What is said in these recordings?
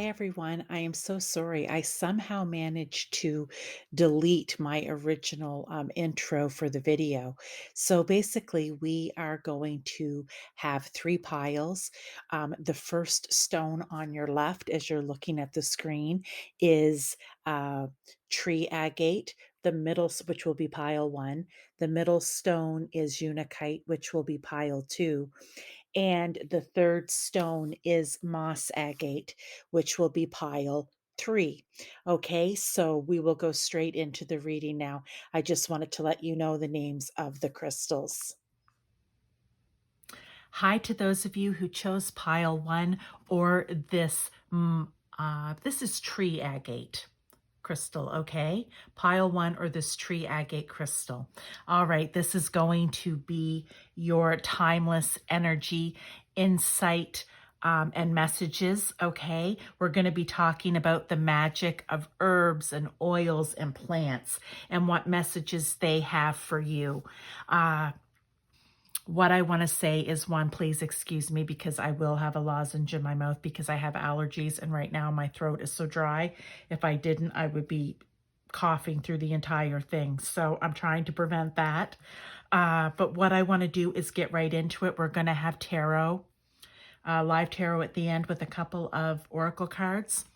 Hi, everyone. I am so sorry. I somehow managed to delete my original intro for the video. So basically, we are going to have three piles. The first stone on your left, as you're looking at the screen, is uh, tree agate. The middle, which will be pile one. The middle stone is Unakite, which will be pile two. And the third stone is moss agate, which will be pile three. Okay, so we will go straight into the reading now. I just wanted to let you know the names of the crystals. Hi to those of you who chose pile one or this is tree agate crystal, okay? Pile one or this tree agate crystal. All right, this is going to be your timeless energy, insight, and messages, okay? We're going to be talking about the magic of herbs and oils and plants and what messages they have for you. What I want to say is, one, please excuse me because I will have a lozenge in my mouth because I have allergies and right now my throat is so dry. If I didn't, I would be coughing through the entire thing. So I'm trying to prevent that. But what I want to do is get right into it. We're going to have tarot, live tarot at the end with a couple of oracle cards.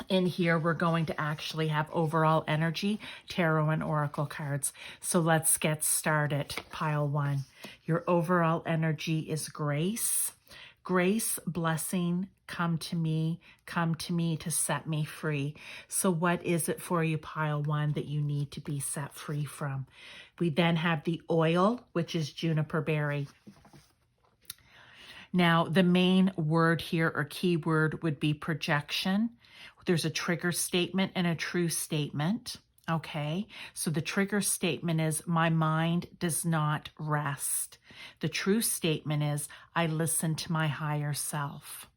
In here, we're going to actually have overall energy, tarot, and oracle cards. So let's get started. Pile one. Your overall energy is grace. Grace, blessing, come to me to set me free. So what is it for you, pile one, that you need to be set free from? We then have the oil, which is juniper berry. Now, the main word here or keyword would be projection. There's a trigger statement and a true statement. Okay, so the trigger statement is my mind does not rest. The true statement is I listen to my higher self.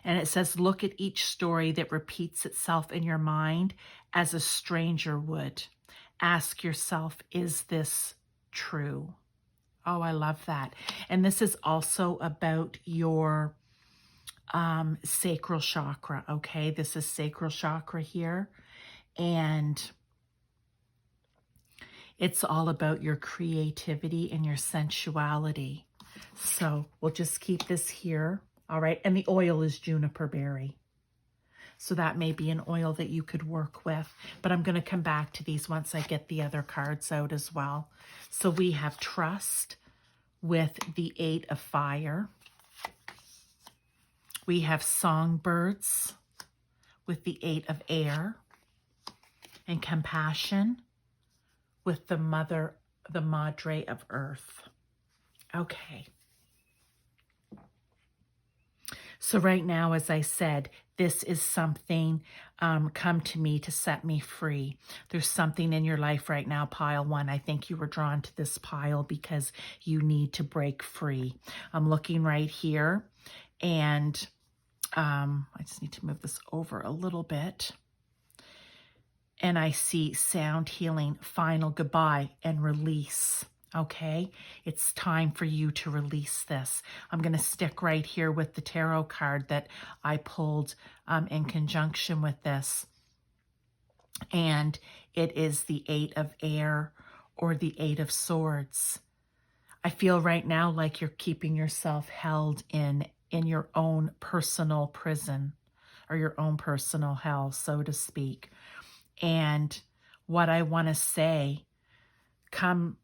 And it says, look at each story that repeats itself in your mind as a stranger would. Ask yourself, is this true? Oh, I love that. And this is also about your sacral chakra, okay? This is sacral chakra here. And it's all about your creativity and your sensuality. So we'll just keep this here, all right? And the oil is juniper berry. So that may be an oil that you could work with. But I'm going to come back to these once I get the other cards out as well. So we have trust with the 8 of fire. We have songbirds with the 8 of air, and compassion with the madre of earth. Okay. So right now, as I said, this is something, come to me to set me free. There's something in your life right now, pile one. I think you were drawn to this pile because you need to break free. I'm looking right here, and I just need to move this over a little bit. And I see sound healing, final goodbye, and release. Okay, it's time for you to release this. I'm going to stick right here with the tarot card that I pulled in conjunction with this. And it is the 8 of air or the 8 of swords. I feel right now like you're keeping yourself held in your own personal prison or your own personal hell, so to speak. And what I want to say, come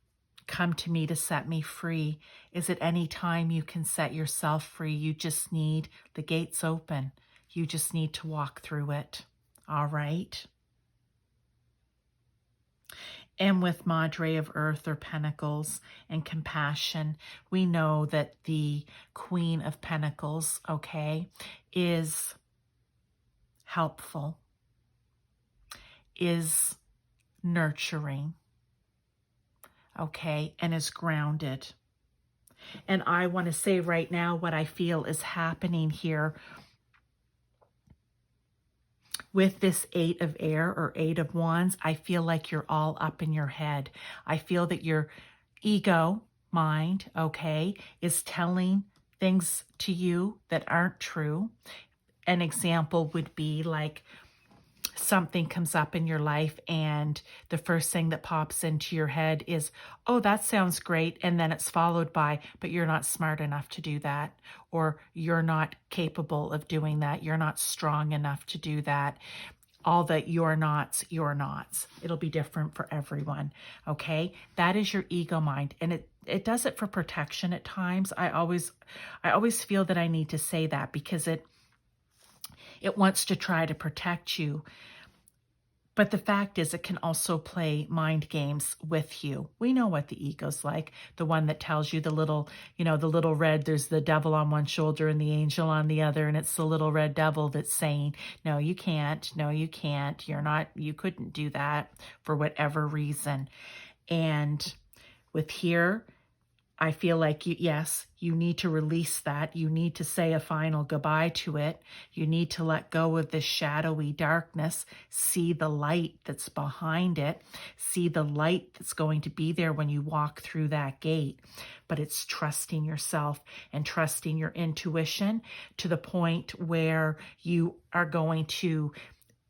to me to set me free, is at any time you can set yourself free. You just need the gates open. You just need to walk through it. All right. And with Madre of Earth or Pentacles and compassion, we know that the Queen of Pentacles, okay, is helpful, is nurturing, okay, and is grounded. And I want to say right now what I feel is happening here with this 8 of air or 8 of wands. I feel like you're all up in your head. I feel that your ego mind, okay, is telling things to you that aren't true. An example would be like something comes up in your life and the first thing that pops into your head is, oh, that sounds great. And then it's followed by, but you're not smart enough to do that, or you're not capable of doing that. You're not strong enough to do that. All the you're nots, you're nots. It'll be different for everyone. Okay. That is your ego mind. And it does it for protection at times. I always feel that I need to say that because it wants to try to protect you. But the fact is, it can also play mind games with you. We know what the ego's like. The one that tells you the little red, there's the devil on one shoulder and the angel on the other. And it's the little red devil that's saying, no, you can't. No, you can't. You couldn't do that for whatever reason. And with here, I feel like you need to release that. You need to say a final goodbye to it. You need to let go of this shadowy darkness, see the light that's behind it, see the light that's going to be there when you walk through that gate. But it's trusting yourself and trusting your intuition to the point where you are going to,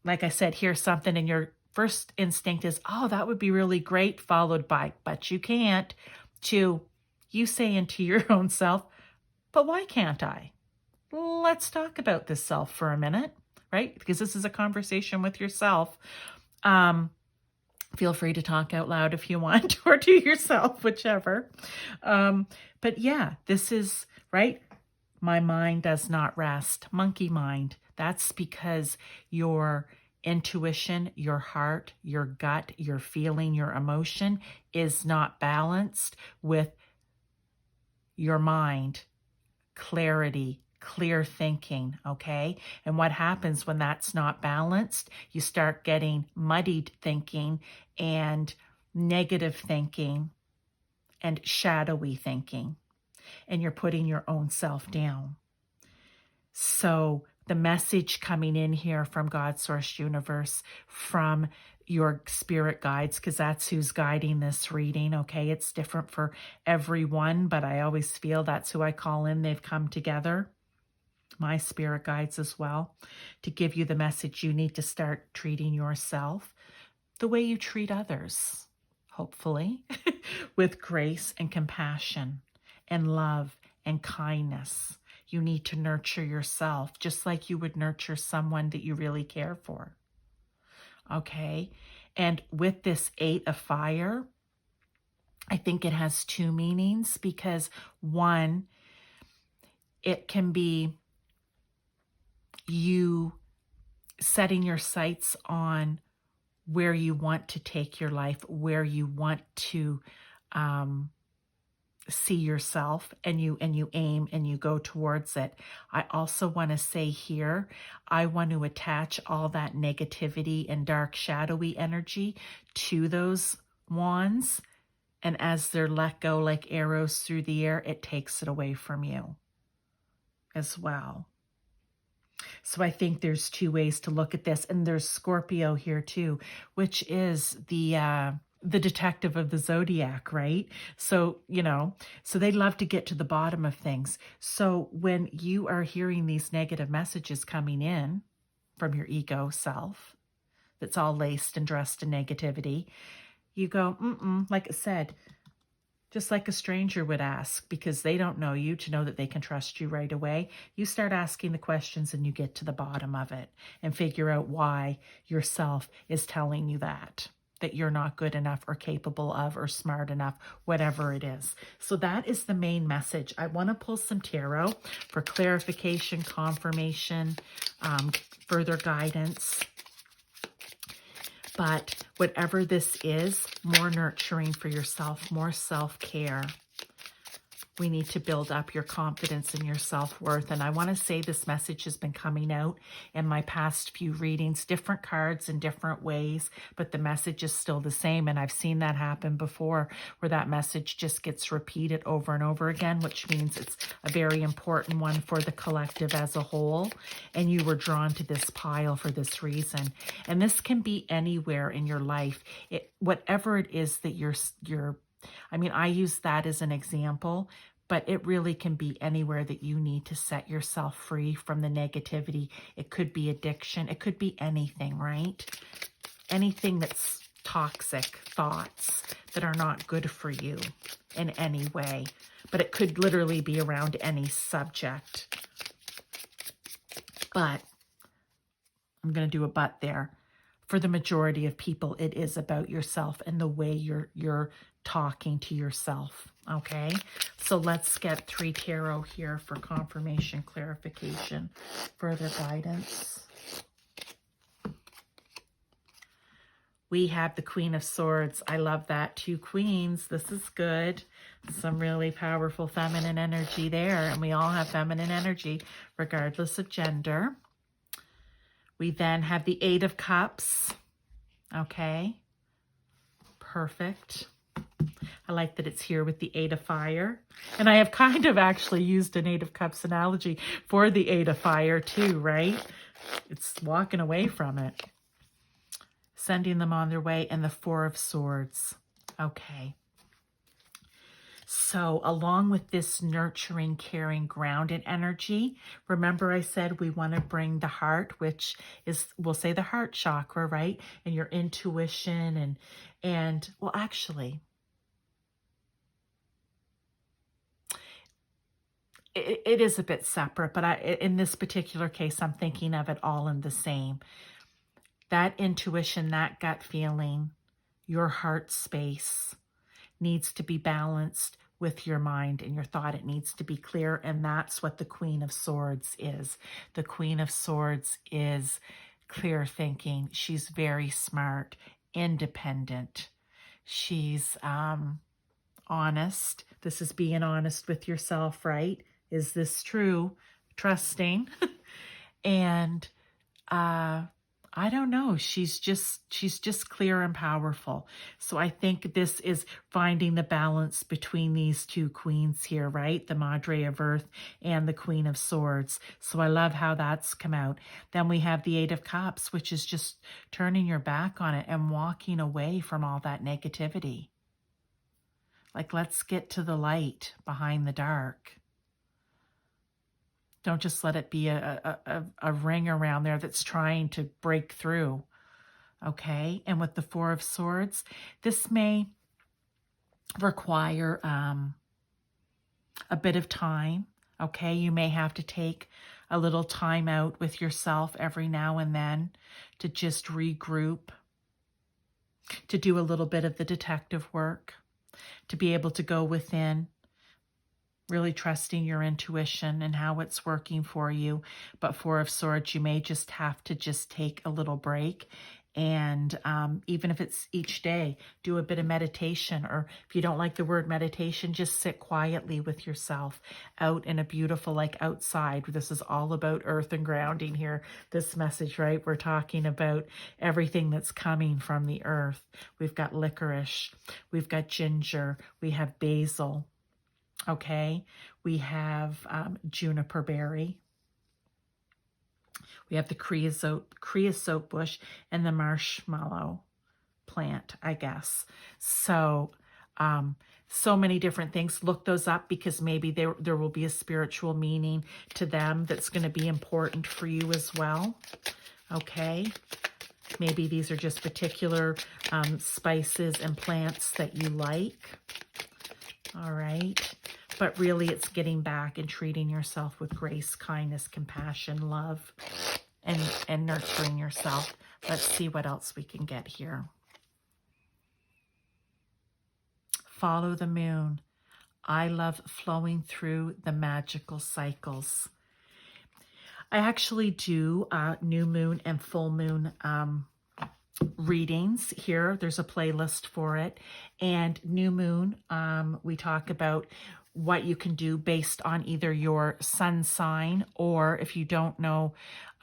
like I said, hear something and your first instinct is, oh, that would be really great, followed by, but you can't, to you saying to your own self, but why can't I? Let's talk about this self for a minute, right? Because this is a conversation with yourself. Feel free to talk out loud if you want, or to yourself, whichever. But yeah, this is, right? My mind does not rest. Monkey mind. That's because your intuition, your heart, your gut, your feeling, your emotion is not balanced with your mind, clarity, clear thinking, okay? And what happens when that's not balanced? You start getting muddied thinking and negative thinking and shadowy thinking, and you're putting your own self down. So the message coming in here from God, Source, Universe, from your spirit guides, because that's who's guiding this reading, okay? It's different for everyone, but I always feel that's who I call in. They've come together, my spirit guides as well, to give you the message you need to start treating yourself the way you treat others, hopefully, with grace and compassion and love and kindness. You need to nurture yourself just like you would nurture someone that you really care for. Okay. And with this 8 of fire, I think it has 2 meanings, because one, it can be you setting your sights on where you want to take your life, where you want to see yourself, and you aim and you go towards it. I also want to say here, I want to attach all that negativity and dark shadowy energy to those wands. And as they're let go like arrows through the air, it takes it away from you as well. So I think there's 2 ways to look at this. And there's Scorpio here too, which is the detective of the zodiac, right? So, so they love to get to the bottom of things. So when you are hearing these negative messages coming in from your ego self, that's all laced and dressed in negativity, you go, like I said, just like a stranger would ask, because they don't know you, to know that they can trust you right away. You start asking the questions and you get to the bottom of it and figure out why yourself is telling you that you're not good enough or capable of or smart enough, whatever it is. So that is the main message. I want to pull some tarot for clarification, confirmation, further guidance. But whatever this is, more nurturing for yourself, more self-care. We need to build up your confidence and your self-worth. And I want to say this message has been coming out in my past few readings, different cards in different ways, but the message is still the same. And I've seen that happen before, where that message just gets repeated over and over again, which means it's a very important one for the collective as a whole. And you were drawn to this pile for this reason. And this can be anywhere in your life. Whatever it is that I use that as an example, but it really can be anywhere that you need to set yourself free from the negativity. It could be addiction. It could be anything, right? Anything that's toxic thoughts that are not good for you in any way. But it could literally be around any subject. But I'm going to do a but there. For the majority of people, it is about yourself and the way you're talking to yourself. Okay, so let's get 3 tarot here for confirmation, clarification, further guidance. We have the Queen of Swords. I love that. 2 queens. This is good. Some really powerful feminine energy there. And we all have feminine energy regardless of gender. We then have the 8 of Cups. Okay. Perfect. I like that it's here with the 8 of Fire. And I have kind of actually used an 8 of Cups analogy for the 8 of Fire too, right? It's walking away from it. Sending them on their way. And the 4 of Swords. Okay. So along with this nurturing, caring, grounded energy, remember I said we want to bring the heart, which is, we'll say the heart chakra, right? And your intuition and well, actually, it is a bit separate, but in this particular case, I'm thinking of it all in the same. That intuition, that gut feeling, your heart space needs to be balanced with your mind and your thought. It needs to be clear, and that's what the Queen of Swords is. The Queen of Swords is clear thinking. She's very smart, independent. She's honest. This is being honest with yourself, right? Is this true? Trusting. And I don't know. She's just clear and powerful. So I think this is finding the balance between these 2 queens here, right? The Madre of Earth and the Queen of Swords. So I love how that's come out. Then we have the 8 of Cups, which is just turning your back on it and walking away from all that negativity. Like, let's get to the light behind the dark. Don't just let it be a ring around there that's trying to break through. Okay. And with the 4 of Swords, this may require a bit of time. Okay. You may have to take a little time out with yourself every now and then to just regroup, to do a little bit of the detective work, to be able to go within, really trusting your intuition and how it's working for you. But 4 of Swords, you may just have to just take a little break. And even if it's each day, do a bit of meditation. Or if you don't like the word meditation, just sit quietly with yourself out in a beautiful, like outside. This is all about earth and grounding here. This message, right? We're talking about everything that's coming from the earth. We've got licorice. We've got ginger. We have basil. Okay, we have juniper berry. We have the creosote bush and the marshmallow plant, I guess. So, so many different things. Look those up because maybe there will be a spiritual meaning to them that's going to be important for you as well. Okay. Maybe these are just particular spices and plants that you like. All right. But really, it's getting back and treating yourself with grace, kindness, compassion, love, and nurturing yourself. Let's see what else we can get here. Follow the moon. I love flowing through the magical cycles. I actually do new moon and full moon readings here. There's a playlist for it. And new moon, we talk about what you can do based on either your sun sign, or if you don't know,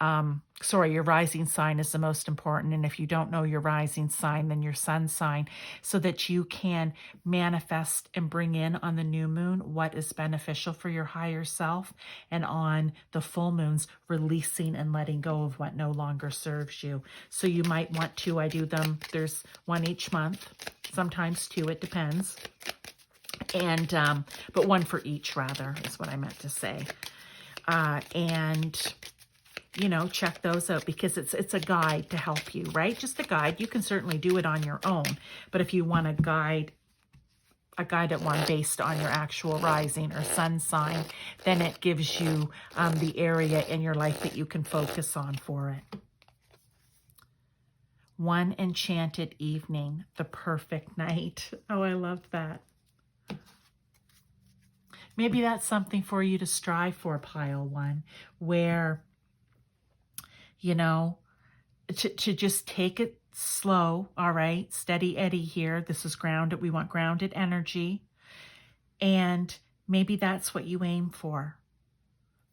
your rising sign is the most important. And if you don't know your rising sign, then your sun sign, so that you can manifest and bring in on the new moon what is beneficial for your higher self, and on the full moons, releasing and letting go of what no longer serves you. So you might want to, I do them, there's one each month, sometimes 2, it depends. And, but one for each, rather, is what I meant to say. And, you know, check those out, because it's a guide to help you, right? Just a guide. You can certainly do it on your own, but if you want a guided one based on your actual rising or sun sign, then it gives you the area in your life that you can focus on for it. One enchanted evening, the perfect night. Oh, I love that. Maybe that's something for you to strive for, pile one, where, you know, to just take it slow, all right? Steady Eddie here. This is grounded. We want grounded energy. And maybe that's what you aim for.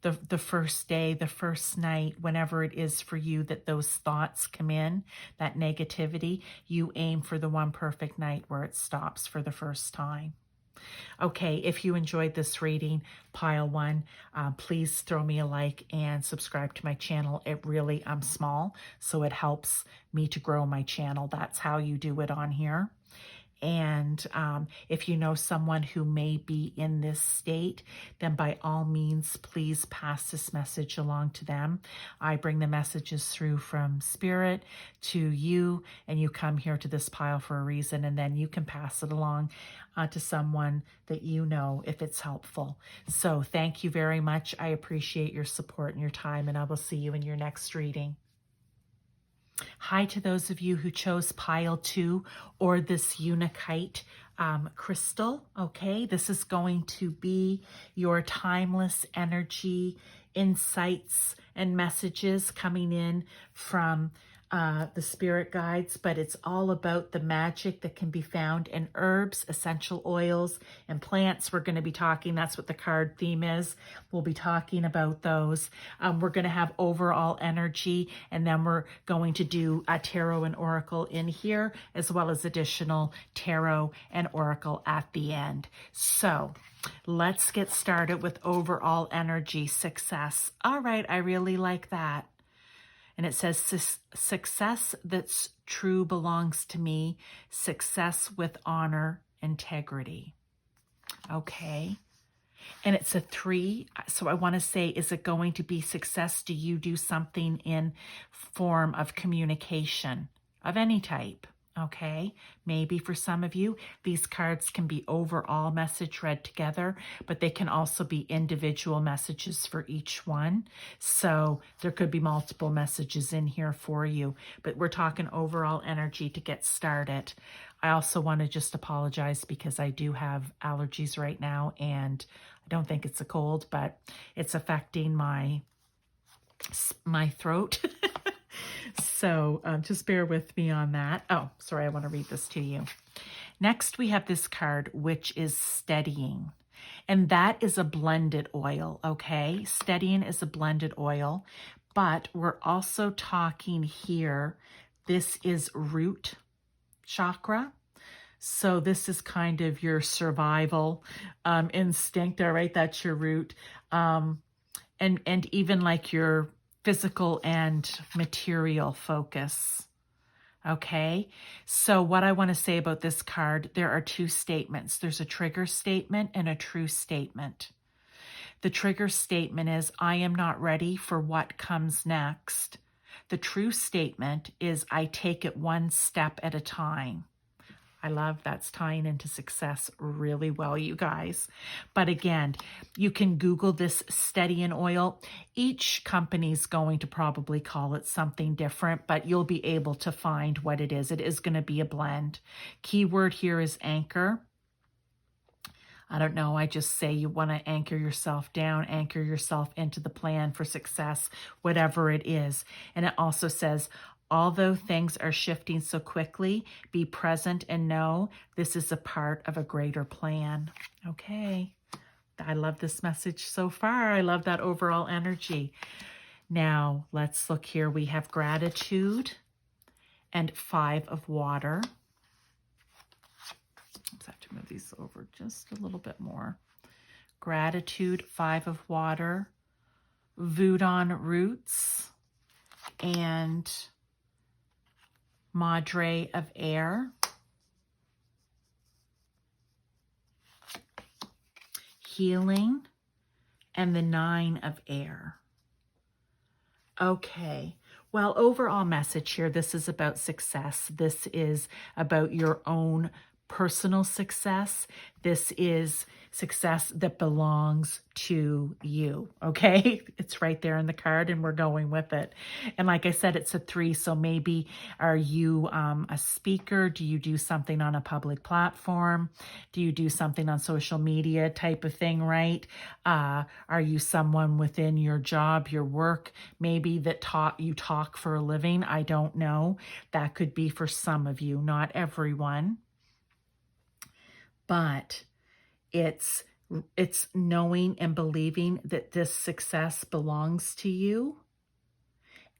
The first day, the first night, whenever it is for you that those thoughts come in, that negativity, you aim for the one perfect night where it stops for the first time. Okay, if you enjoyed this reading, pile one, please throw me a like and subscribe to my channel. It really, I'm small, so it helps me to grow my channel. That's how you do it on here. And if you know someone who may be in this state, then by all means, please pass this message along to them. I bring the messages through from Spirit to you, and you come here to this pile for a reason, and then you can pass it along to someone that you know if it's helpful. So thank you very much. I appreciate your support and your time, and I will see you in your next reading. Hi to those of you who chose pile 2 or this Unakite crystal. Okay, this is going to be your timeless energy, insights, and messages coming in from the spirit guides, but it's all about the magic that can be found in herbs, essential oils, and plants. We're going to be talking, that's what the card theme is. We'll be talking about those. We're going to have overall energy, and then we're going to do a tarot and oracle in here, as well as additional tarot and oracle at the end. So let's get started with overall energy, success. All right, I really like that. And it says, success that's true belongs to me. Success with honor, integrity. Okay. And it's a 3. So I want to say, is it going to be success? Do you do something in form of communication of any type? Okay, maybe for some of you, these cards can be overall message read together, but they can also be individual messages for each one. So there could be multiple messages in here for you, but we're talking overall energy to get started. I also want to just apologize because I do have allergies right now, and I don't think it's a cold, but it's affecting my throat. So just bear with me on that. Oh, sorry, I want to read this to you. Next, we have this card, which is steadying. And that is a blended oil, okay? Steadying is a blended oil, but we're also talking here, this is root chakra. So this is kind of your survival instinct, all right? That's your root. And even like your physical and material focus. Okay, so what I want to say about this card, there are 2 statements. There's a trigger statement and a true statement. The trigger statement is, I am not ready for what comes next. The true statement is, I take it one step at a time. I love that's tying into success really well, you guys. But again, you can Google this steadying oil. Each company's going to probably call it something different, but you'll be able to find what it is. It is going to be a blend. Keyword here is anchor. I don't know, I just say you want to anchor yourself down, anchor yourself into the plan for success, whatever it is. And it also says, although things are shifting so quickly, be present and know this is a part of a greater plan. Okay, I love this message so far. I love that overall energy. Now, let's look here. We have gratitude and 5 of water. Let's have to move these over just a little bit more. Gratitude, 5 of water, Voodoo roots, and Madre of air. healing, and the 9 of air. Okay. Well, overall message here, this is about success. This is about your own personal success. This is success that belongs to you, okay? It's right there in the card and we're going with it. And like I said, it's a 3, so maybe are you a speaker? Do you do something on a public platform? Do you do something on social media type of thing, right? Are you someone within your job, your work, maybe that you talk for a living? I don't know. That could be for some of you, not everyone. But it's knowing and believing that this success belongs to you,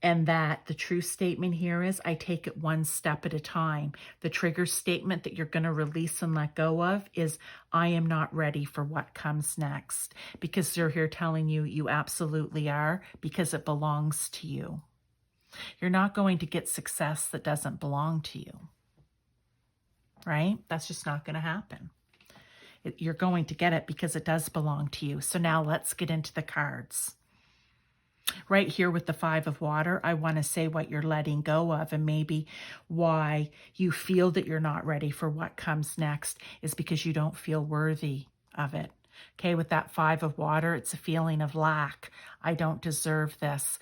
and that the true statement here is, I take it one step at a time. The trigger statement that you're going to release and let go of is, I am not ready for what comes next, because they're here telling you you absolutely are, because it belongs to you. You're not going to get success that doesn't belong to you, right? That's just not going to happen. You're going to get it because it does belong to you. So now let's get into the cards. Right here with the 5 of water, I want to say what you're letting go of, and maybe why you feel that you're not ready for what comes next is because you don't feel worthy of it. Okay, with that 5 of water, it's a feeling of lack. I don't deserve this.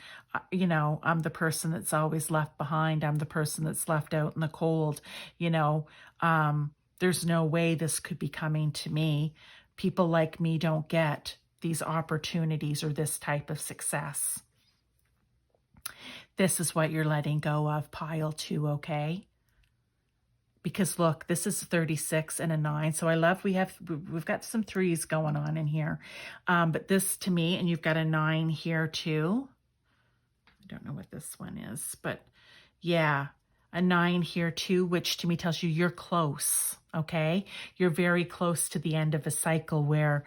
I'm the person that's always left behind. I'm the person that's left out in the cold. There's no way this could be coming to me. People like me don't get these opportunities or this type of success. This is what you're letting go of, pile 2, okay? Because look, this is 36 and a 9. So I love we've got some 3s going on in here. But this to me, and you've got a 9 here too. I don't know what this one is, but yeah, a 9 here too, which to me tells you you're close, okay? You're very close to the end of a cycle where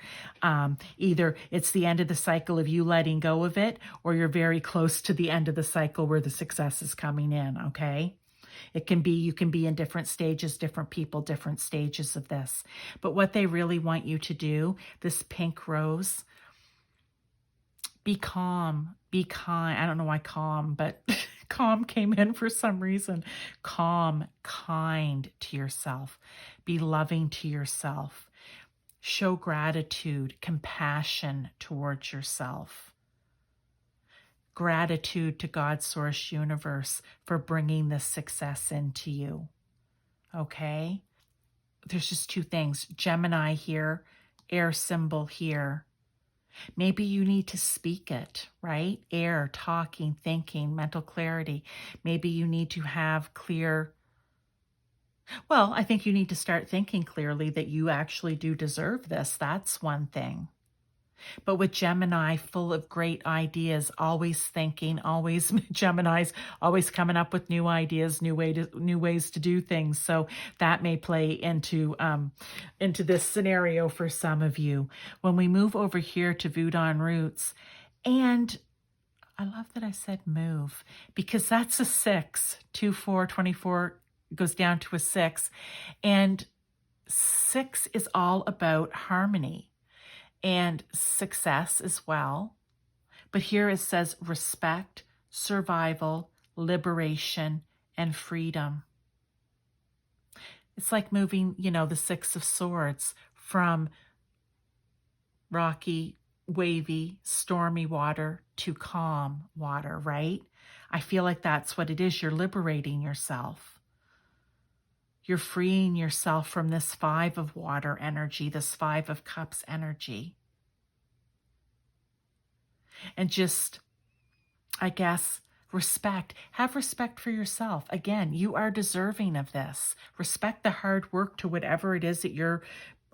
either it's the end of the cycle of you letting go of it, or you're very close to the end of the cycle where the success is coming in, okay? You can be in different stages, different people, different stages of this. But what they really want you to do, this pink rose, be calm, be kind. I don't know why calm, but calm came in for some reason. Calm, kind to yourself. Be loving to yourself. Show gratitude, compassion towards yourself. Gratitude to God, Source, Universe for bringing this success into you. Okay? There's just 2 things. Gemini here, air symbol here. Maybe you need to speak it, right? Air, talking, thinking, mental clarity. Maybe you need to have I think you need to start thinking clearly that you actually do deserve this. That's one thing. But with Gemini, full of great ideas, always thinking, always Gemini's always coming up with new ideas, new ways to do things. So that may play into this scenario for some of you. When we move over here to Voodoo Roots, and I love that I said move, because that's a 6, 2, 4, 24 goes down to a 6, and 6 is all about harmony and success as well. But here it says respect, survival, liberation, and freedom. It's like moving, the 6 of Swords from rocky, wavy, stormy water to calm water, right? I feel like that's what it is. You're liberating yourself. You're freeing yourself from this 5 of water energy, this 5 of cups energy. And just, I guess, respect. Have respect for yourself. Again, you are deserving of this. Respect the hard work to whatever it is that you're,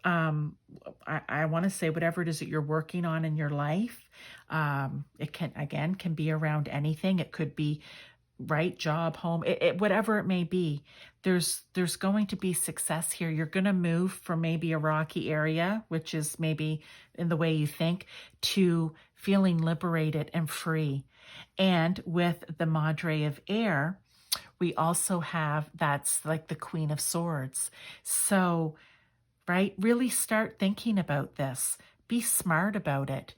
I want to say whatever it is that you're working on in your life. It can be around anything. It could be right job, home, whatever it may be. There's going to be success here. You're going to move from maybe a rocky area, which is maybe in the way you think, to feeling liberated and free. And with the Madre of Air, we also have, that's like the Queen of Swords. So, right, really start thinking about this. Be smart about it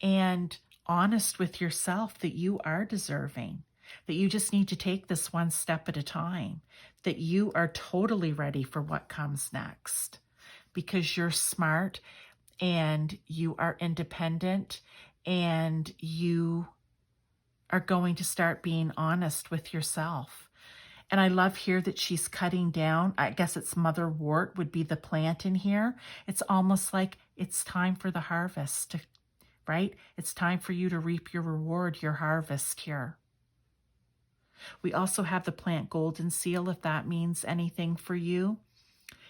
and honest with yourself that you are deserving, that you just need to take this one step at a time, that you are totally ready for what comes next because you're smart and you are independent and you are going to start being honest with yourself. And I love here that she's cutting down. I guess it's motherwort would be the plant in here. It's almost like it's time for the harvest, right? It's time for you to reap your reward, your harvest here. We also have the plant golden seal, if that means anything for you.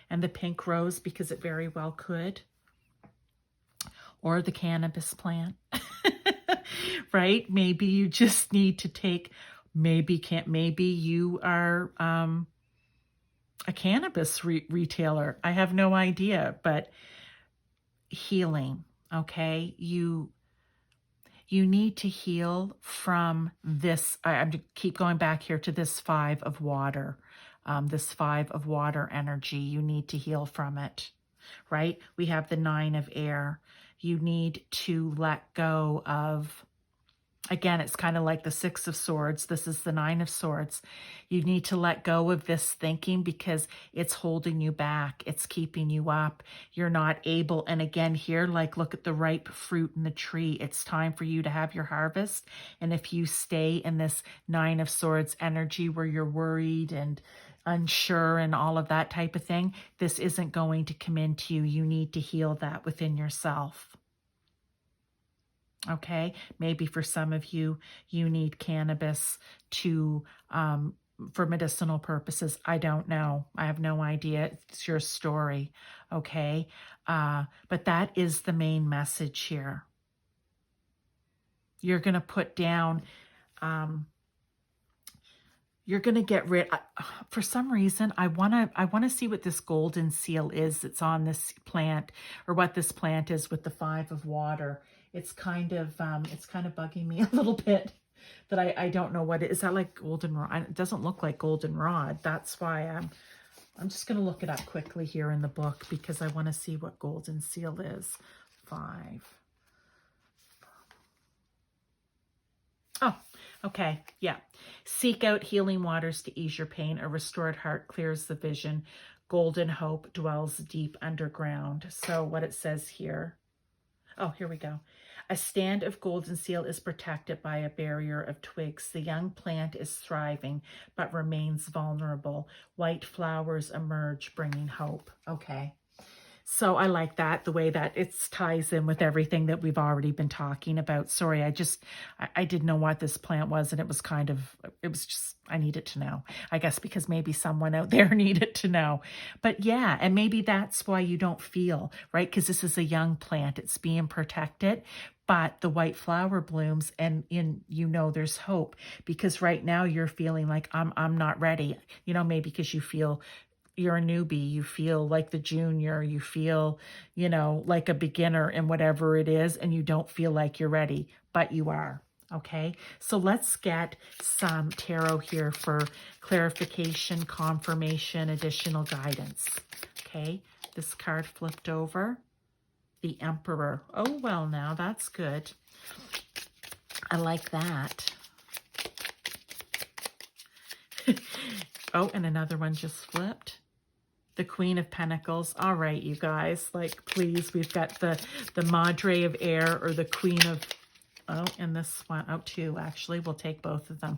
And the pink rose, because it very well could. Or the cannabis plant, right? Maybe you just need to take, maybe you are a cannabis retailer. I have no idea, but healing, okay? You need to heal from this. I'm to keep going back here to this 5 of water, this 5 of water energy. You need to heal from it, right? We have the 9 of air. You need to let go of, again, it's kind of like the 6 of swords. This is the 9 of swords. You need to let go of this thinking because it's holding you back. It's keeping you up. You're not able. And again, here, like, look at the ripe fruit in the tree. It's time for you to have your harvest. And if you stay in this 9 of swords energy where you're worried and unsure and all of that type of thing, this isn't going to come into you. You need to heal that within yourself. Okay, maybe for some of you, you need cannabis to for medicinal purposes. I don't know. I have no idea. It's your story. Okay, but that is the main message here. You're going to put down. You're going to get rid, for some reason, I want to see what this golden seal is that's on this plant, or what this plant is with the 5 of water. It's kind of bugging me a little bit that I don't know what it is. Is that like goldenrod? It doesn't look like goldenrod. That's why I'm just going to look it up quickly here in the book because I want to see what golden seal is. 5. Oh, okay. Yeah. Seek out healing waters to ease your pain. A restored heart clears the vision. Golden hope dwells deep underground. So what it says here. Oh, here we go. A stand of golden seal is protected by a barrier of twigs. The young plant is thriving, but remains vulnerable. White flowers emerge, bringing hope. Okay. So I like that, the way that it ties in with everything that we've already been talking about. Sorry, I didn't know what this plant was, and it was just, I needed to know. I guess because maybe someone out there needed to know. But yeah, and maybe that's why you don't feel, right? Because this is a young plant. It's being protected, but the white flower blooms, and there's hope, because right now you're feeling like I'm not ready, maybe because you feel you're a newbie, you feel like the junior, you feel, like a beginner in whatever it is, and you don't feel like you're ready, but you are. Okay, so let's get some tarot here for clarification, confirmation, additional guidance. Okay, this card flipped over. The Emperor. Oh, well, now that's good. I like that. Oh, and another one just flipped. The Queen of Pentacles. All right, you guys, like, please, we've got the Madre of Air, or the Queen of, and this one, two, actually, we'll take both of them.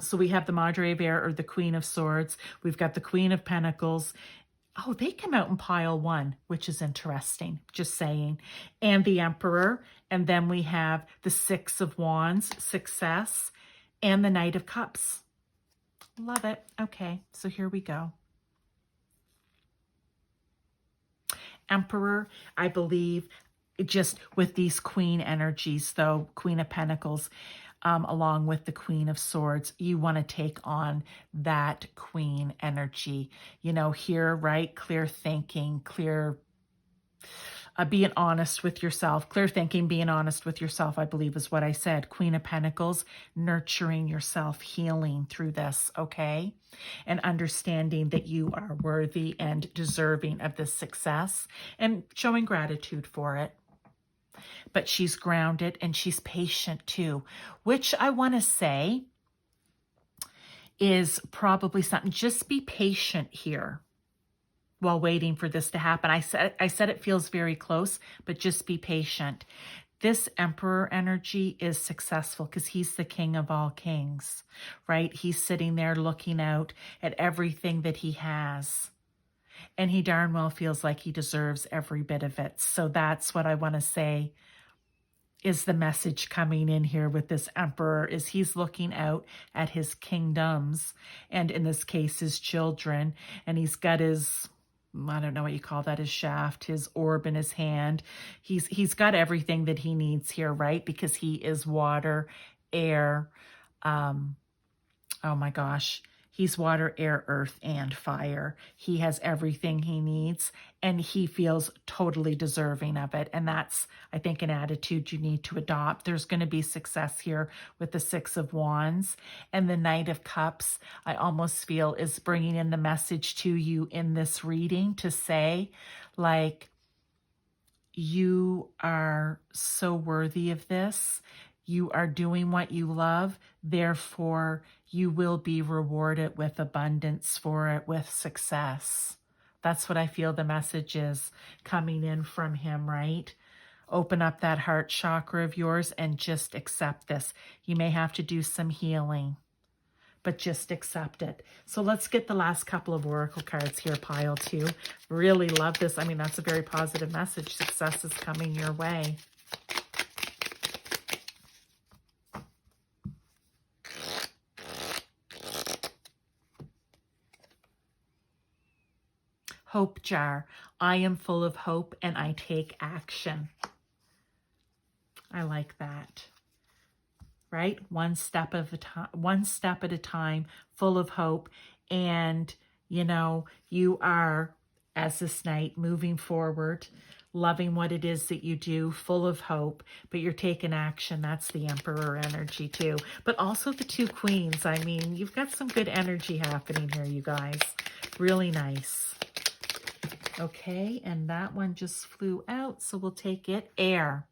So we have the Madre of Air, or the Queen of Swords. We've got the Queen of Pentacles. Oh, they come out in pile 1, which is interesting, just saying. And the Emperor. And then we have the 6 of Wands, success, and the Knight of Cups. Love it. Okay, so here we go. Emperor, I believe, just with these queen energies, though, Queen of Pentacles, along with the Queen of Swords, you want to take on that queen energy. Here, right? Clear thinking, being honest with yourself. Clear thinking, being honest with yourself, I believe is what I said. Queen of Pentacles, nurturing yourself, healing through this, okay? And understanding that you are worthy and deserving of this success, and showing gratitude for it. but she's grounded and she's patient too, which I want to say is probably something. Just be patient here while waiting for this to happen. I said it feels very close, but just be patient. This Emperor energy is successful because he's the king of all kings, right? He's sitting there looking out at everything that he has. And he darn well feels like he deserves every bit of it. So that's what I want to say is the message coming in here with this Emperor, is he's looking out at his kingdoms, and in this case, his children, and he's got his, I don't know what you call that, his shaft, his orb in his hand. He's got everything that he needs here, right? Because he is water, air, oh my gosh, he's water, air, earth, and fire. He has everything he needs, and he feels totally deserving of it. And that's, I think, an attitude you need to adopt. There's going to be success here with the Six of Wands. And the Knight of Cups, I almost feel, is bringing in the message to you in this reading to say, like, you are so worthy of this. You are doing what you love. Therefore, you will be rewarded with abundance for it, with success. That's what I feel the message is coming in from him, right? Open up that heart chakra of yours and just accept this. You may have to do some healing, but just accept it. So let's get the last couple of oracle cards here, pile 2. Really love this. I mean, that's a very positive message. Success is coming your way. Hope jar. I am full of hope and I take action. I like that. Right? One step at a time, full of hope. And, you know, you are, as this knight, moving forward, loving what it is that you do, full of hope, but you're taking action. That's the Emperor energy too. But also the 2 queens. I mean, you've got some good energy happening here, you guys. Really nice. Okay, and that one just flew out, so we'll take it. Air.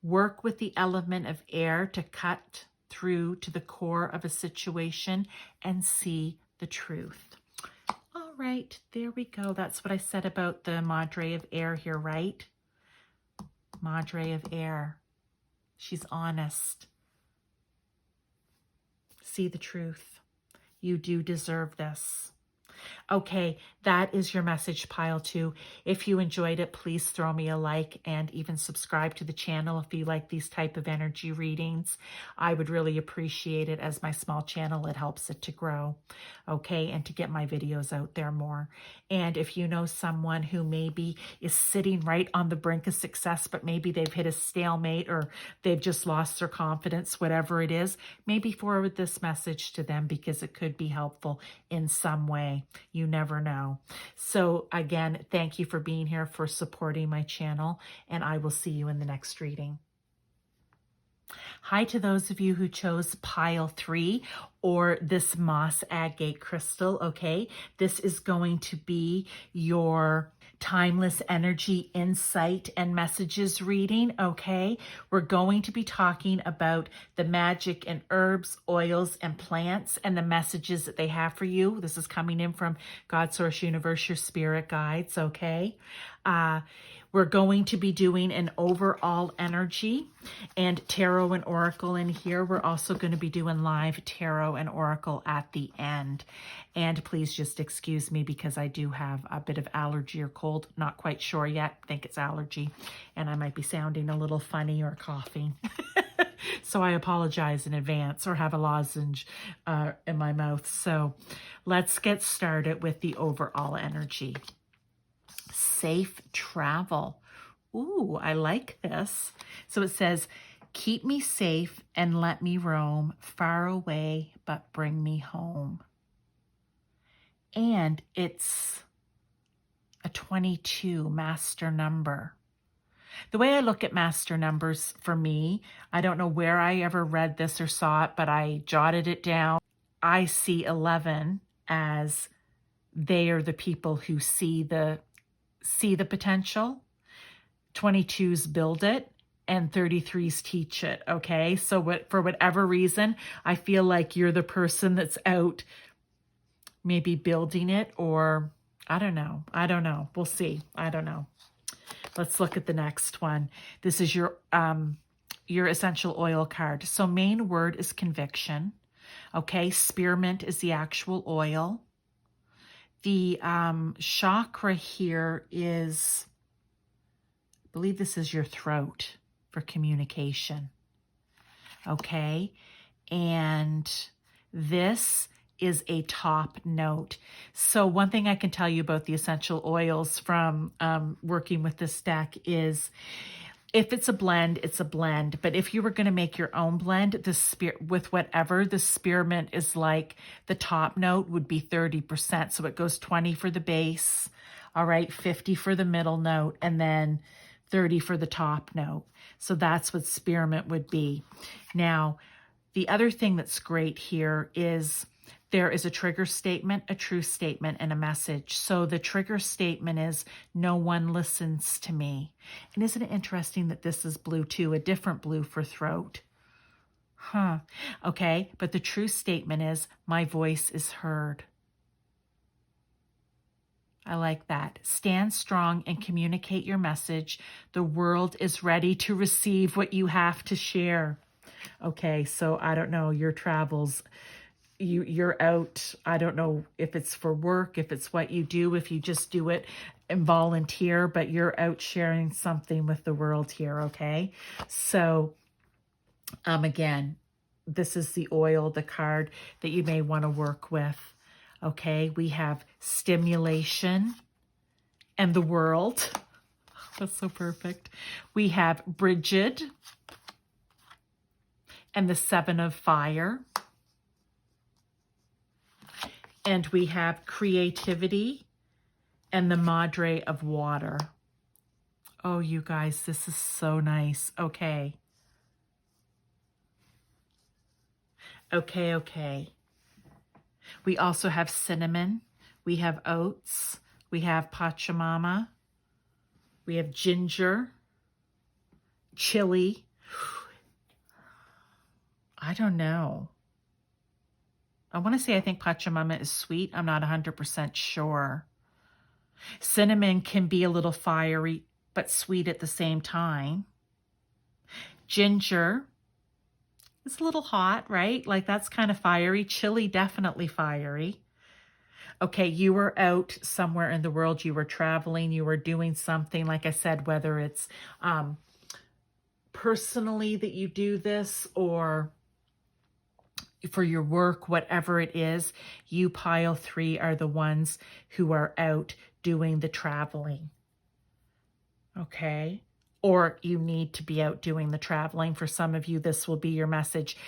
Work with the element of air to cut through to the core of a situation and see the truth. All right, there we go. That's what I said about the Madre of Air here, right? Madre of Air. She's honest. See the truth. You do deserve this. Okay, that is your message, pile 2. If you enjoyed it, please throw me a like and even subscribe to the channel if you like these type of energy readings. I would really appreciate it. As my small channel, it helps it to grow, okay, and to get my videos out there more. And if you know someone who maybe is sitting right on the brink of success, but maybe they've hit a stalemate or they've just lost their confidence, whatever it is, maybe forward this message to them because it could be helpful in some way. You never know. So again, thank you for being here, for supporting my channel, and I will see you in the next reading. Hi to those of you who chose pile 3 or this moss agate crystal, okay? This is going to be your timeless energy insight and messages reading, okay? We're going to be talking about the magic in herbs, oils, and plants and the messages that they have for you. This is coming in from God, Source, Universe, your spirit guides, okay? We're going to be doing an overall energy and tarot and oracle in here. We're also going to be doing live tarot and oracle at the end. And please just excuse me because I do have a bit of allergy or cold. Not quite sure yet. I think it's allergy. And I might be sounding a little funny or coughing. So I apologize in advance, or have a lozenge in my mouth. So let's get started with the overall energy. Safe travel. Ooh, I like this. So it says, keep me safe and let me roam far away, but bring me home. And it's a 22 master number. The way I look at master numbers for me, I don't know where I ever read this or saw it, but I jotted it down. I see 11 as they are the people who see the potential. 22s build it, and 33s teach it, okay? So for whatever reason, I feel like you're the person that's out maybe building it, or I don't know. We'll see. I don't know. Let's look at the next one. This is your essential oil card. So main word is conviction. Okay, spearmint is the actual oil. The chakra here is, I believe this is your throat for communication. Okay, and this is a top note. So one thing I can tell you about the essential oils from working with this deck is, if it's a blend, it's a blend. But if you were going to make your own blend, with whatever, the spearmint is like the top note would be 30%. So it goes 20 for the base, all right, 50 for the middle note, and then 30 for the top note. So that's what spearmint would be. Now, the other thing that's great here is there is a trigger statement, a truth statement, and a message. So the trigger statement is, no one listens to me. And isn't it interesting that this is blue too, a different blue for throat? Okay, but the truth statement is, my voice is heard. I like that. Stand strong and communicate your message. The world is ready to receive what you have to share. Okay, so I don't know, your travels, you're out. I don't know if it's for work, if it's what you do, if you just do it and volunteer, but you're out sharing something with the world here, okay? So, again, this is the oil, the card that you may want to work with, okay? We have stimulation and the world. That's so perfect. We have Bridget and the Seven of Fire. And we have creativity and the Madre of Water. Oh, you guys, this is so nice. Okay. Okay. We also have cinnamon. We have oats. We have Pachamama. We have ginger, chili. I don't know. I want to say I think Pachamama is sweet. I'm not 100% sure. Cinnamon can be a little fiery, but sweet at the same time. Ginger is a little hot, right? Like that's kind of fiery. Chili, definitely fiery. Okay, you were out somewhere in the world. You were traveling. You were doing something, like I said, whether it's personally that you do this or for your work, whatever it is, you pile 3 are the ones who are out doing the traveling. Okay? Or you need to be out doing the traveling. For some of you, this will be your message.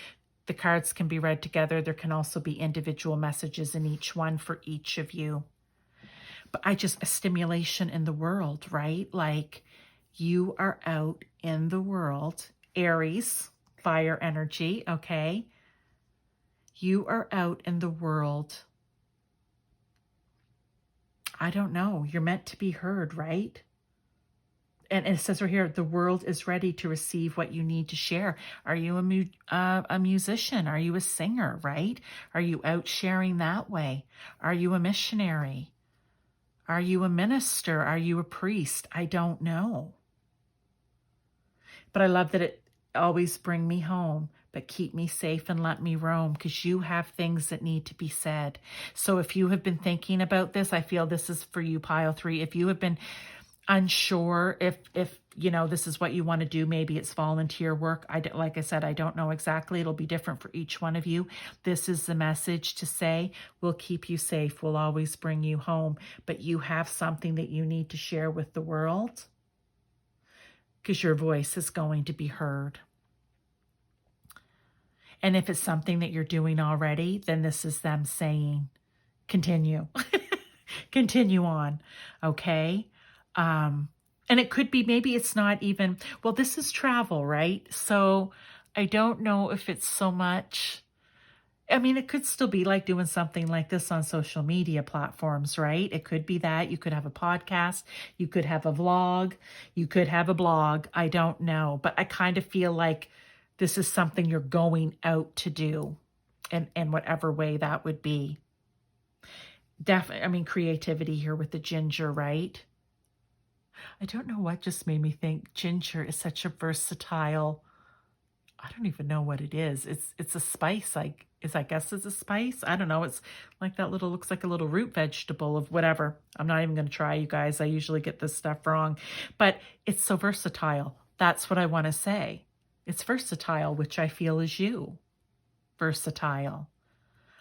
The cards can be read together. There can also be individual messages in each one for each of you. But a stimulation in the world, right? Like you are out in the world. Aries, fire energy, okay? You are out in the world. I don't know. You're meant to be heard, right? And it says right here, the world is ready to receive what you need to share. Are you a musician? Are you a singer, right? Are you out sharing that way? Are you a missionary? Are you a minister? Are you a priest? I don't know. But I love that it always bring me home, but keep me safe and let me roam, because you have things that need to be said. So if you have been thinking about this, I feel this is for you, pile 3. If you have been unsure if you know this is what you want to do, maybe it's volunteer work. Like I said, I don't know exactly. It'll be different for each one of you. This is the message to say, we'll keep you safe. We'll always bring you home. But you have something that you need to share with the world, because your voice is going to be heard. And if it's something that you're doing already, then this is them saying, continue. Continue on, okay? And it could be, maybe it's not even, well, this is travel, right? So I don't know if it's so much I mean, it could still be like doing something like this on social media platforms, right? It could be that. You could have a podcast, you could have a vlog, you could have a blog. I don't know. But I kind of feel like this is something you're going out to do in whatever way that would be. Definitely, I mean, creativity here with the ginger, right? I don't know what just made me think ginger is such a versatile. I don't even know what it is. It's a spice. I guess it's a spice. I don't know. It's like that little, looks like a little root vegetable of whatever. I'm not even going to try, you guys. I usually get this stuff wrong, but it's so versatile. That's what I want to say. It's versatile, which I feel is you. Versatile.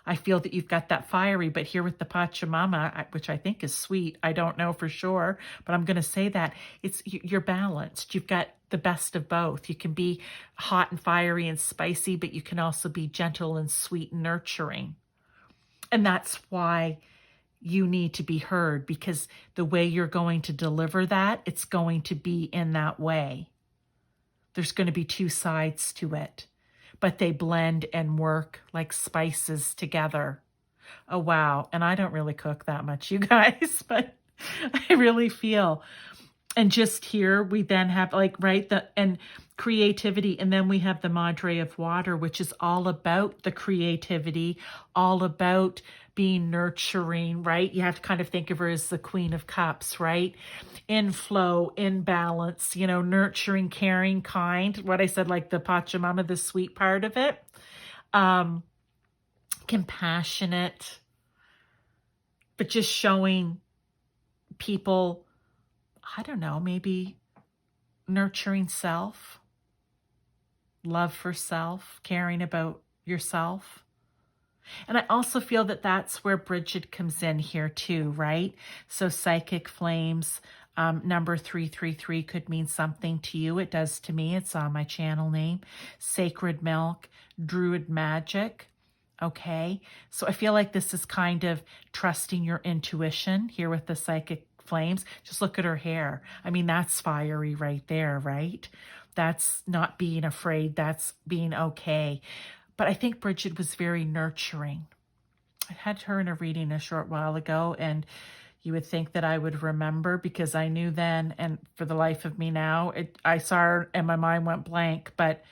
I feel that you've got that fiery, but here with the Pachamama, which I think is sweet, I don't know for sure, but I'm going to say that you're balanced. You've got the best of both. You can be hot and fiery and spicy, but you can also be gentle and sweet and nurturing. And that's why you need to be heard, because the way you're going to deliver that, it's going to be in that way. There's going to be two sides to it, but they blend and work like spices together. Oh, wow. And I don't really cook that much, you guys, but I really feel. And just here, we then have like, right, and creativity. And then we have the Madre of Water, which is all about the creativity, all about being nurturing, right? You have to kind of think of her as the Queen of Cups, right? In flow, in balance, nurturing, caring, kind. What I said, like the Pachamama, the sweet part of it. Compassionate, but just showing people, I don't know, maybe nurturing self, love for self, caring about yourself. And I also feel that that's where Bridget comes in here too, right? So psychic flames, number 333 could mean something to you. It does to me. It's on my channel name. Sacred milk, druid magic. Okay. So I feel like this is kind of trusting your intuition here with the psychic flames. Just look at her hair. I mean, that's fiery right there, right? That's not being afraid. That's being okay. But I think Bridget was very nurturing. I had her in a reading a short while ago, and you would think that I would remember because I knew then, and for the life of me now, I saw her and my mind went blank, but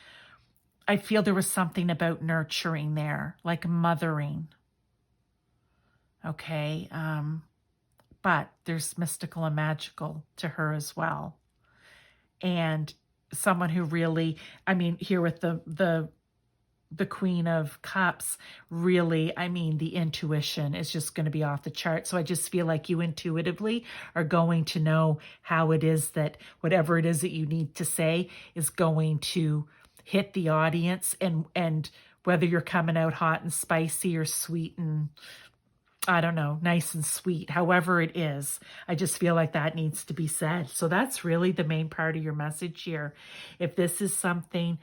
I feel there was something about nurturing there, like mothering. Okay. But there's mystical and magical to her as well. And someone who really, I mean, here with the Queen of Cups, really, I mean, the intuition is just going to be off the chart. So I just feel like you intuitively are going to know how it is that whatever it is that you need to say is going to hit the audience, and whether you're coming out hot and spicy or sweet and, I don't know, nice and sweet, however it is, I just feel like that needs to be said. So that's really the main part of your message here. If this is something,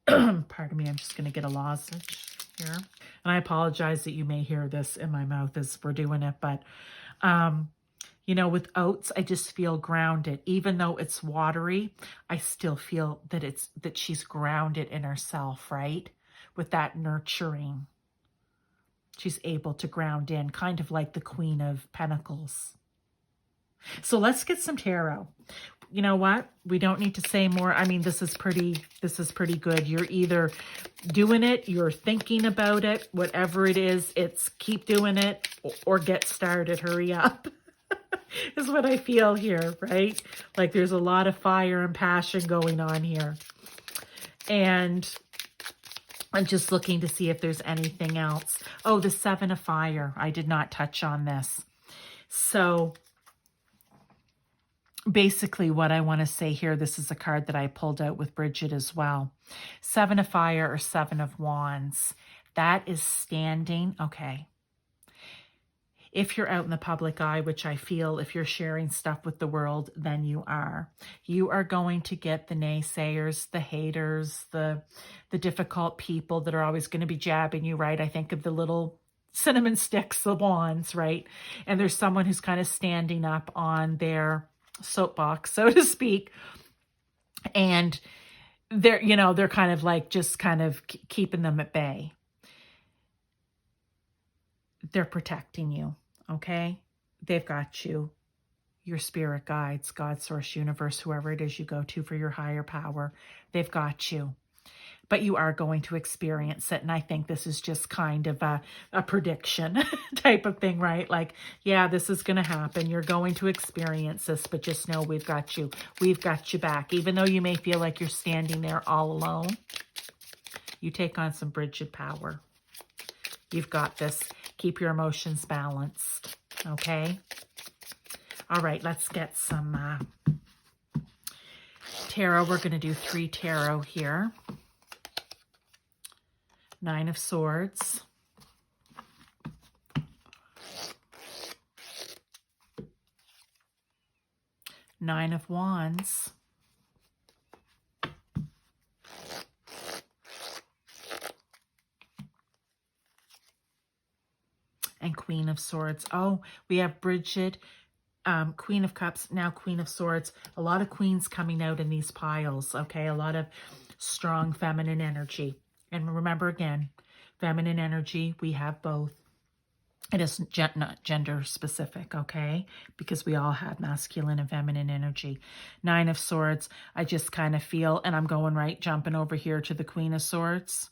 pardon me, I'm just going to get a lozenge here. And I apologize that you may hear this in my mouth as we're doing it, but, with oats, I just feel grounded. Even though it's watery, I still feel that she's grounded in herself, right? With that nurturing. She's able to ground in, kind of like the Queen of Pentacles. So let's get some tarot. You know what? We don't need to say more. I mean, this is pretty good. You're either doing it, you're thinking about it, whatever it is, it's keep doing it or get started. Hurry up. Is what I feel here, right? Like there's a lot of fire and passion going on here. And I'm just looking to see if there's anything else. Oh, the Seven of Fire. I did not touch on this. So basically what I want to say here, this is a card that I pulled out with Bridget as well. Seven of Fire or Seven of Wands. That is standing. Okay. If you're out in the public eye, which I feel if you're sharing stuff with the world, then you are going to get the naysayers, the haters, the difficult people that are always going to be jabbing you, right? I think of the little cinnamon sticks, the wands, right? And there's someone who's kind of standing up on their soapbox, so to speak. And they're kind of like just kind of keeping them at bay. they're protecting you, okay? They've got you. Your spirit guides, God, source, universe, whoever it is you go to for your higher power, they've got you. But you are going to experience it. And I think this is just kind of a prediction type of thing, right? Like, yeah, this is going to happen. You're going to experience this, but just know we've got you. We've got you back. Even though you may feel like you're standing there all alone, you take on some Bridget power. You've got this. Keep your emotions balanced, okay? All right, let's get some tarot. We're going to do 3 tarot here. 9 of Swords. Nine of Wands. And Queen of Swords. Oh, we have Bridget, Queen of Cups, now Queen of Swords. A lot of queens coming out in these piles, okay? A lot of strong feminine energy. And remember again, feminine energy, we have both. It isn't not gender specific, okay? Because we all have masculine and feminine energy. 9 of Swords, I just kind of feel, and I'm going right, jumping over here to the Queen of Swords.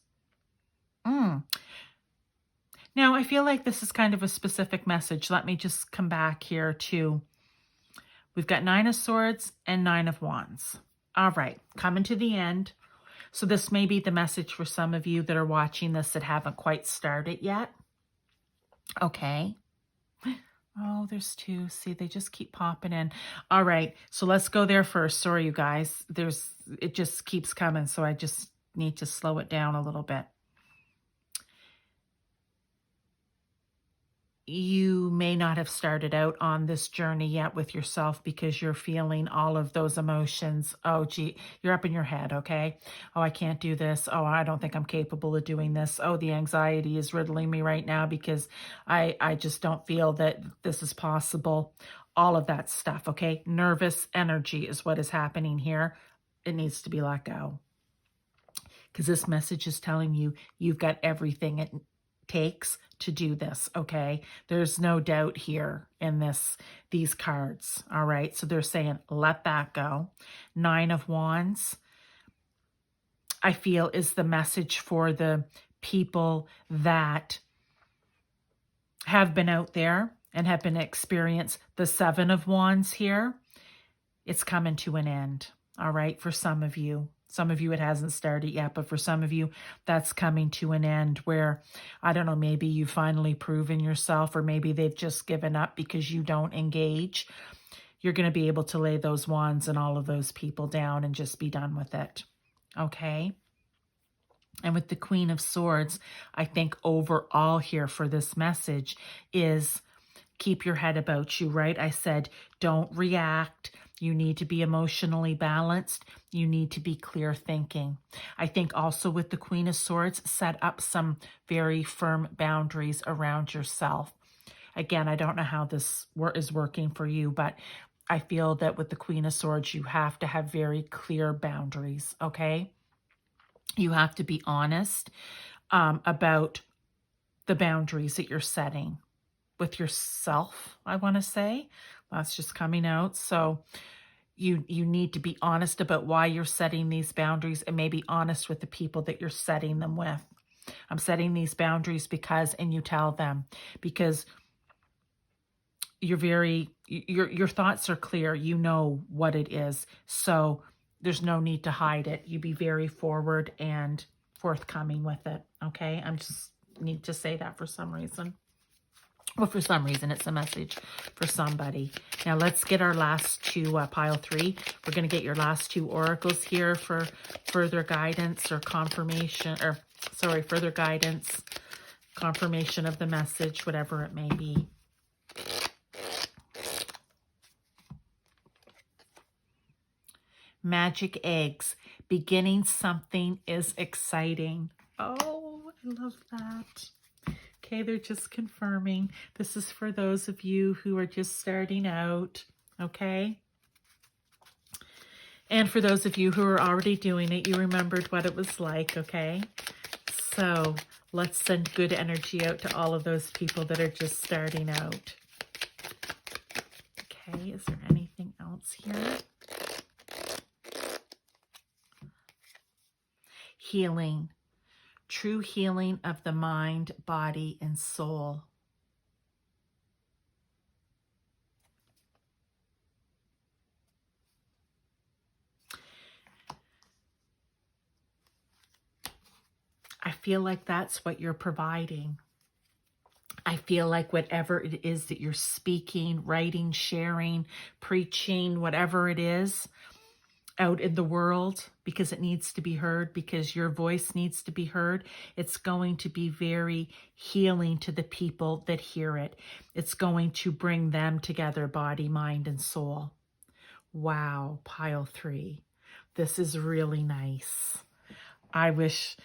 Now, I feel like this is kind of a specific message. Let me just come back here to, we've got 9 of Swords and 9 of Wands. All right, coming to the end. So this may be the message for some of you that are watching this that haven't quite started yet. Okay. Oh, there's 2. See, they just keep popping in. All right, so let's go there first. Sorry, you guys. It just keeps coming, so I just need to slow it down a little bit. You may not have started out on this journey yet with yourself because you're feeling all of those emotions. Oh, gee, you're up in your head, okay? Oh, I can't do this. Oh, I don't think I'm capable of doing this. Oh, the anxiety is riddling me right now because I just don't feel that this is possible. All of that stuff, okay? Nervous energy is what is happening here. It needs to be let go. Because this message is telling you you've got everything it takes to do this, okay? There's no doubt here in these cards, all right? So they're saying, let that go. 9 of Wands, I feel, is the message for the people that have been out there and have been experienced. The 7 of Wands here, it's coming to an end, all right, for some of you. Some of you, it hasn't started yet, but for some of you, that's coming to an end where, I don't know, maybe you've finally proven yourself, or maybe they've just given up because you don't engage. You're going to be able to lay those wands and all of those people down and just be done with it, okay? And with the Queen of Swords, I think overall here for this message is keep your head about you, right? I said, don't react. You need to be emotionally balanced. You need to be clear thinking. I think also with the Queen of Swords, set up some very firm boundaries around yourself. Again, I don't know how this is working for you, but I feel that with the Queen of Swords, you have to have very clear boundaries, okay? You have to be honest about the boundaries that you're setting with yourself, I want to say. That's just coming out. So you need to be honest about why you're setting these boundaries, and maybe honest with the people that you're setting them with. I'm setting these boundaries because, and you tell them, because your thoughts are clear. You know what it is. So there's no need to hide it. You be very forward and forthcoming with it. Okay. I'm just need to say that for some reason. Well, for some reason, it's a message for somebody. Now, let's get our last 2, pile 3. We're going to get your last 2 oracles here for further guidance or confirmation, or sorry, further guidance, confirmation of the message, whatever it may be. Magic eggs. Beginning something is exciting. Oh, I love that. Okay, they're just confirming. This is for those of you who are just starting out, okay? And for those of you who are already doing it, you remembered what it was like, okay? So Let's send good energy out to all of those people that are just starting out. Okay, is there anything else here? Healing. True healing of the mind, body, and soul. I feel like that's what you're providing. I feel like whatever it is that you're speaking, writing, sharing, preaching, whatever it is out in the world, because it needs to be heard, because your voice needs to be heard, it's going to be very healing to the people that hear it. It's going to bring them together, body, mind, and soul. Wow, pile 3. This is really nice. I wish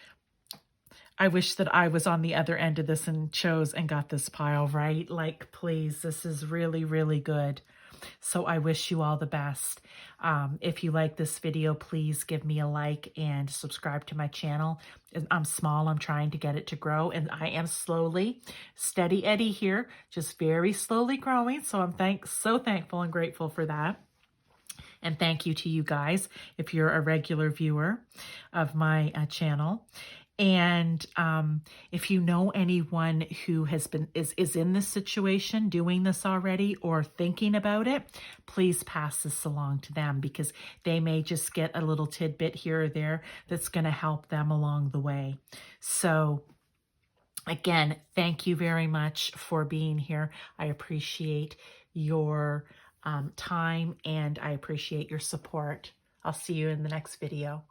that I was on the other end of this and chose and got this pile, right? Like, please, this is really, really good. So I wish you all the best. If you like this video, please give me a like and subscribe to my channel. I'm small. I'm trying to get it to grow, and I am slowly, steady Eddie here, just very slowly growing. So I'm so thankful and grateful for that. And thank you to you guys if you're a regular viewer of my channel. And if you know anyone who is in this situation, doing this already, or thinking about it, please pass this along to them, because they may just get a little tidbit here or there that's going to help them along the way. So again, thank you very much for being here. I appreciate your time, and I appreciate your support. I'll see you in the next video.